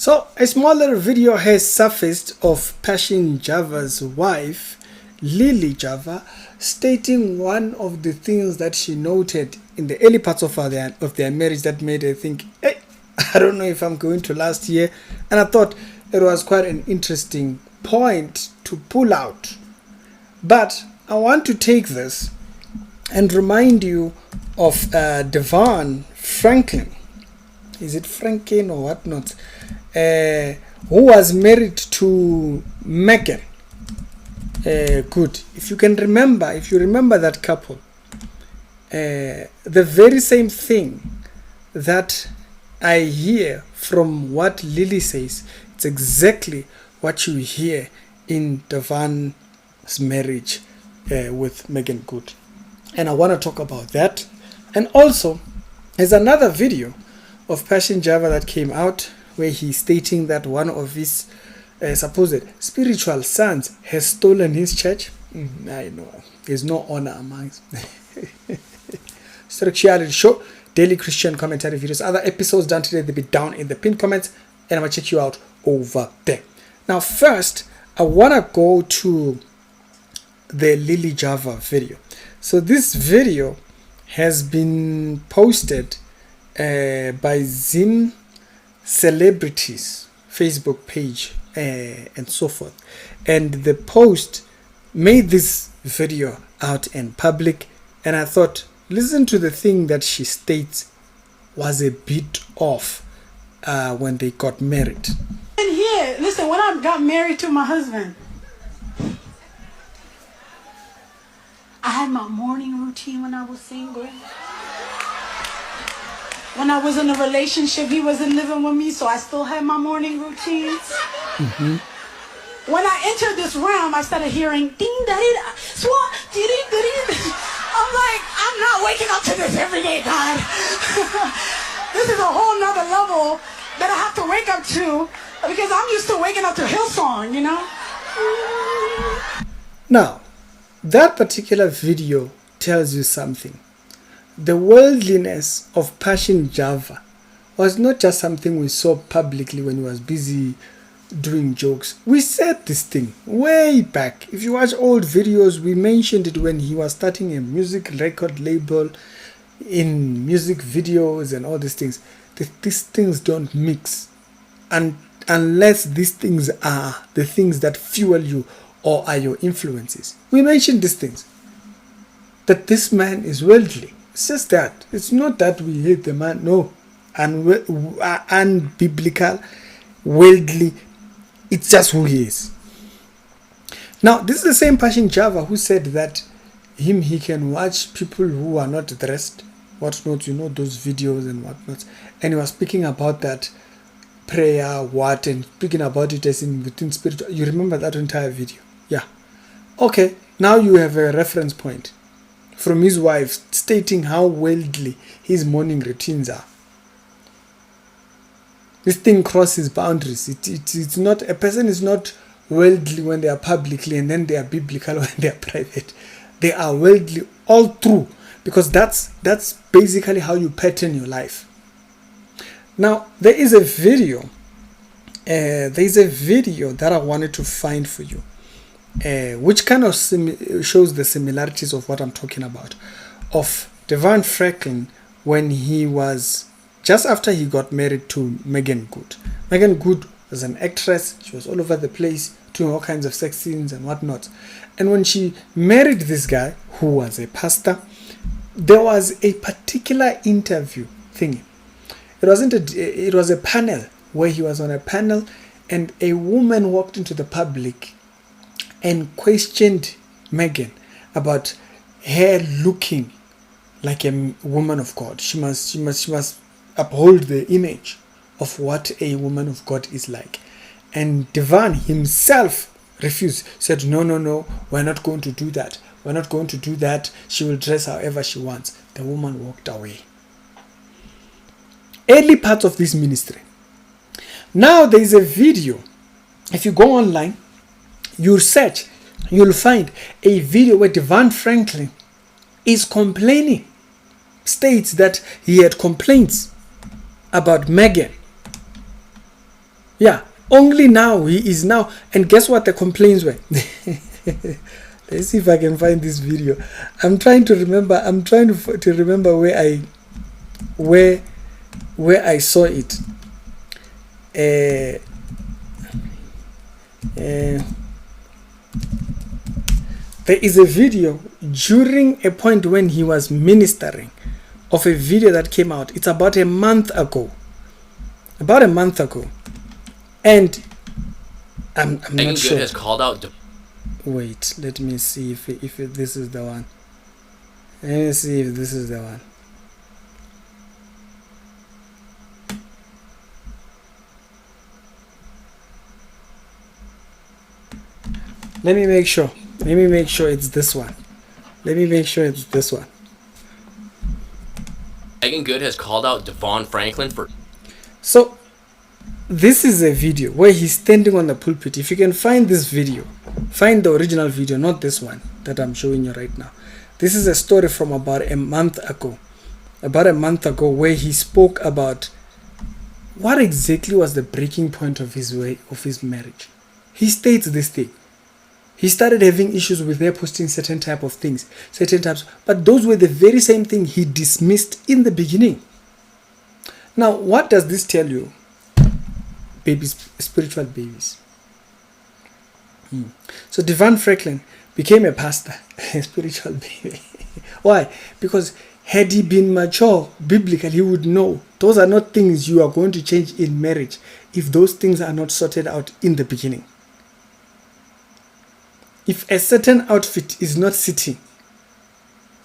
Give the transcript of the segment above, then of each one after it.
So a smaller video has surfaced of Passion Java's wife, Lily Java, stating one of the things that she noted in the early parts of their marriage that made her think, hey, I don't know if I'm going to last here. And I thought it was quite an interesting point to pull out. But I want to take this and remind you of Devon Franklin. Is it Franklin or whatnot? Who was married to Megan. Good. If you remember that couple, the very same thing that I hear from what Lily says, it's exactly what you hear in Devon's marriage with Megan Good. And I want to talk about that. And also, there's another video of Passion Java that came out where he's stating that one of his supposed spiritual sons has stolen his church. I know. There's no honor amongst Structured Show, daily Christian commentary videos. Other episodes done today, they'll be down in the pinned comments, and I'm going to check you out over there. Now, first, I want to go to the Lily Java video. So this video has been posted by Zim Celebrities Facebook page and so forth, and the post made this video out in public, and I thought, listen to the thing that she states was a bit off when they got married. And here, listen, when I got married to my husband, I had my morning routine when I was single. When I was in a relationship, he wasn't living with me, so I still had my morning routines. When I entered this realm, I started hearing ding da da swat ding da. I'm like, I'm not waking up to this every day, God. This is a whole nother level that I have to wake up to, because I'm used to waking up to Hillsong, you know? Now, that particular video tells you something. The worldliness of Passion Java was not just something we saw publicly when he was busy doing jokes. We said this thing way back. If you watch old videos, we mentioned it when he was starting a music record label, in music videos and all these things. These things don't mix, and unless these things are the things that fuel you or are your influences. We mentioned these things, that this man is worldly. It's just that. It's not that we hate the man, no. Unbiblical, worldly. It's just who he is. Now, this is the same Passion Java who said that he can watch people who are not dressed, whatnot, you know, those videos and whatnot. And he was speaking about that prayer, and speaking about it as in within spiritual. You remember that entire video? Yeah. Okay, now you have a reference point from his wife stating how worldly his morning routines are. This thing crosses boundaries. It's not, a person is not worldly when they are publicly, and then they are biblical when they are private. They are worldly all through, because that's basically how you pattern your life. Now, there is a video that I wanted to find for you, which kind of shows the similarities of what I'm talking about, of Devon Franklin when he was, just after he got married to Megan Good. Megan Good was an actress. She was all over the place doing all kinds of sex scenes and whatnot. And when she married this guy who was a pastor, there was a particular interview thingy. It was a panel where he was on a panel, and a woman walked into the public and questioned Megan about her looking like a woman of God. She must uphold the image of what a woman of God is like. And Devon himself refused, said, no, we're not going to do that. We're not going to do that. She will dress however she wants. The woman walked away. Early parts of this ministry. Now there is a video. If you go online, you search, you'll find a video where Devon Franklin is complaining, states that he had complaints about Megan Yeah, only now he is now. And guess what the complaints were? Let's see if I can find this video. I'm trying to remember. I'm trying to remember where I saw it. There is a video during a point when he was ministering of a video that came out. It's about a month ago. And I'm not sure. Has called out. Wait, let me see if this is the one. Let me see if this is the one. Let me make sure it's this one. Megan Good has called out Devon Franklin for. So this is a video where he's standing on the pulpit. If you can find this video, find the original video, not this one that I'm showing you right now. This is a story from about a month ago where he spoke about what exactly was the breaking point of his marriage. He states this thing. He started having issues with her posting certain types, but those were the very same thing he dismissed in the beginning. Now, what does this tell you? Babies, spiritual babies. So Devon Franklin became a pastor, a spiritual baby. Why? Because had he been mature biblically, he would know those are not things you are going to change in marriage if those things are not sorted out in the beginning. If a certain outfit is not sitting,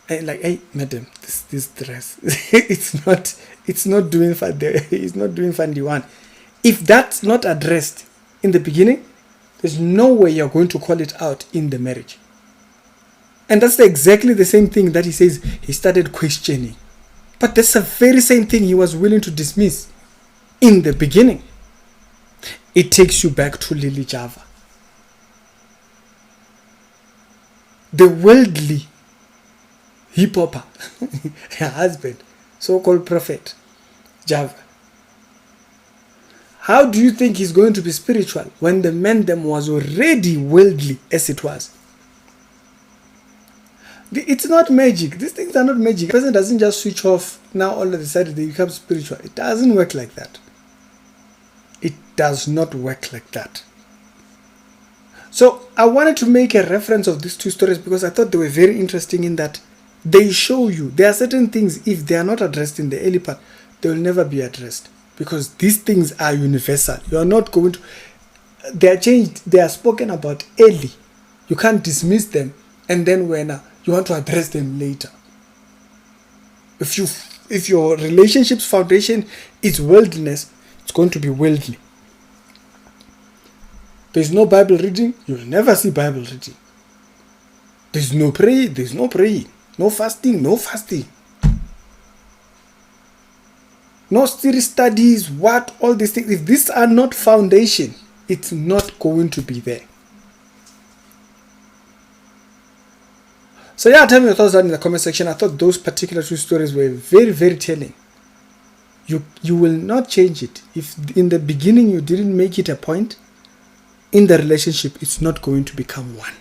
like, hey, madam, this dress, it's not doing fundy one. If that's not addressed in the beginning, there's no way you're going to call it out in the marriage. And that's exactly the same thing that he says he started questioning. But that's the very same thing he was willing to dismiss in the beginning. It takes you back to Lily Java. The worldly hip-hopper, her husband, so-called prophet, Java. How do you think he's going to be spiritual when the man them was already worldly as it was? It's not magic. These things are not magic. A person doesn't just switch off now all of a sudden they become spiritual. It doesn't work like that. It does not work like that. So I wanted to make a reference of these two stories because I thought they were very interesting in that they show you there are certain things, if they are not addressed in the early part, they will never be addressed because these things are universal. You are not going to, they are changed, they are spoken about early. You can't dismiss them and then when you want to address them later. If your relationship's foundation is worldliness, it's going to be worldly. There's no Bible reading, you'll never see Bible reading. There's no praying. No fasting. No serious studies, all these things. If these are not foundation, it's not going to be there. So yeah, tell me your thoughts down in the comment section. I thought those particular two stories were very, very telling. You will not change it. If in the beginning you didn't make it a point, in the relationship, it's not going to become one.